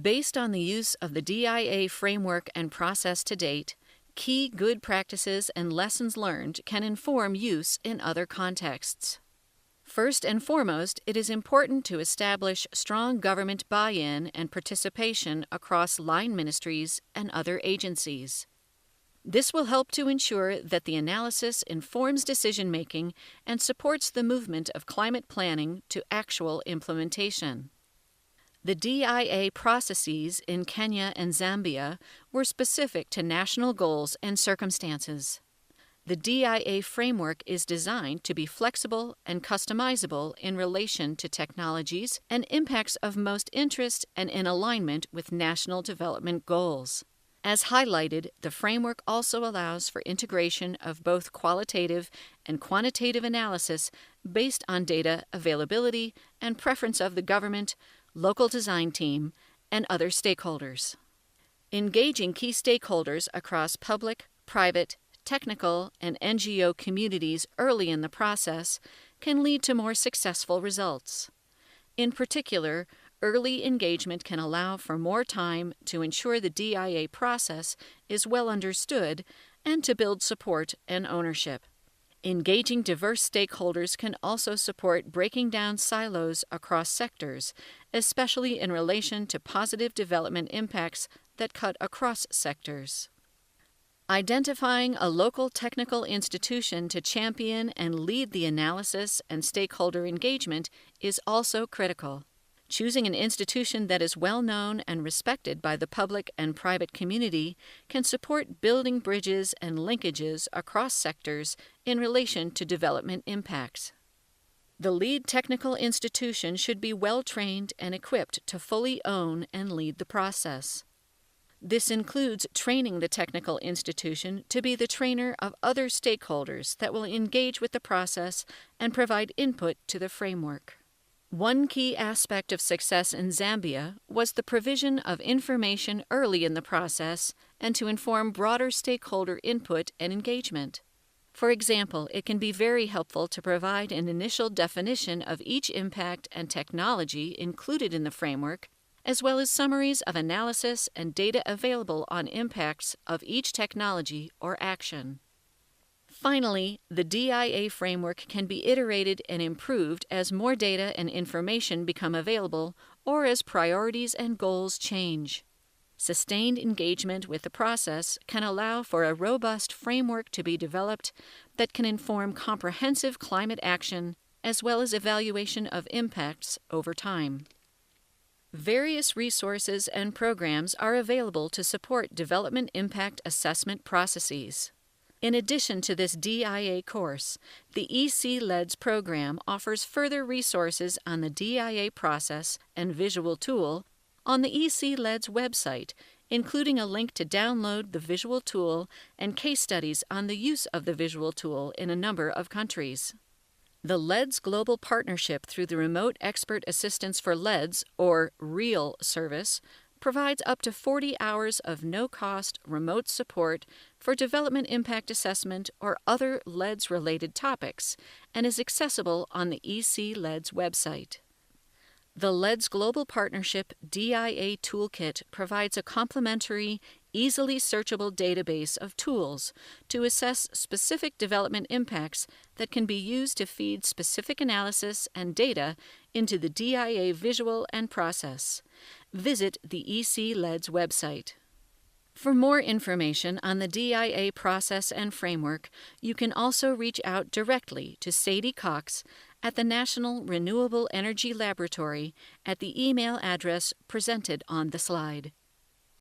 Based on the use of the DIA framework and process to date, key good practices and lessons learned can inform use in other contexts. First and foremost, it is important to establish strong government buy-in and participation across line ministries and other agencies. This will help to ensure that the analysis informs decision-making and supports the movement of climate planning to actual implementation. The DIA processes in Kenya and Zambia were specific to national goals and circumstances. The DIA framework is designed to be flexible and customizable in relation to technologies and impacts of most interest and in alignment with national development goals. As highlighted, the framework also allows for integration of both qualitative and quantitative analysis based on data availability and preference of the government, local design team, and other stakeholders. Engaging key stakeholders across public, private, technical, and NGO communities early in the process can lead to more successful results. In particular, early engagement can allow for more time to ensure the DIA process is well understood and to build support and ownership. Engaging diverse stakeholders can also support breaking down silos across sectors, especially in relation to positive development impacts that cut across sectors. Identifying a local technical institution to champion and lead the analysis and stakeholder engagement is also critical. Choosing an institution that is well known and respected by the public and private community can support building bridges and linkages across sectors in relation to development impacts. The lead technical institution should be well trained and equipped to fully own and lead the process. This includes training the technical institution to be the trainer of other stakeholders that will engage with the process and provide input to the framework. One key aspect of success in Zambia was the provision of information early in the process and to inform broader stakeholder input and engagement. For example, it can be very helpful to provide an initial definition of each impact and technology included in the framework, as well as summaries of analysis and data available on impacts of each technology or action. Finally, the DIA framework can be iterated and improved as more data and information become available or as priorities and goals change. Sustained engagement with the process can allow for a robust framework to be developed that can inform comprehensive climate action as well as evaluation of impacts over time. Various resources and programs are available to support development impact assessment processes. In addition to this DIA course, the EC-LEDS program offers further resources on the DIA process and visual tool on the EC-LEDS website, including a link to download the visual tool and case studies on the use of the visual tool in a number of countries. The LEDS Global Partnership through the Remote Expert Assistance for LEDS, or REAL service, provides up to 40 hours of no-cost remote support for development impact assessment or other LEDS-related topics and is accessible on the EC-LEDS website. The LEDS Global Partnership DIA Toolkit provides a complementary, easily searchable database of tools to assess specific development impacts that can be used to feed specific analysis and data into the DIA visual and process. Visit the EC-LEDS website. For more information on the DIA process and framework, you can also reach out directly to Sadie Cox at the National Renewable Energy Laboratory at the email address presented on the slide.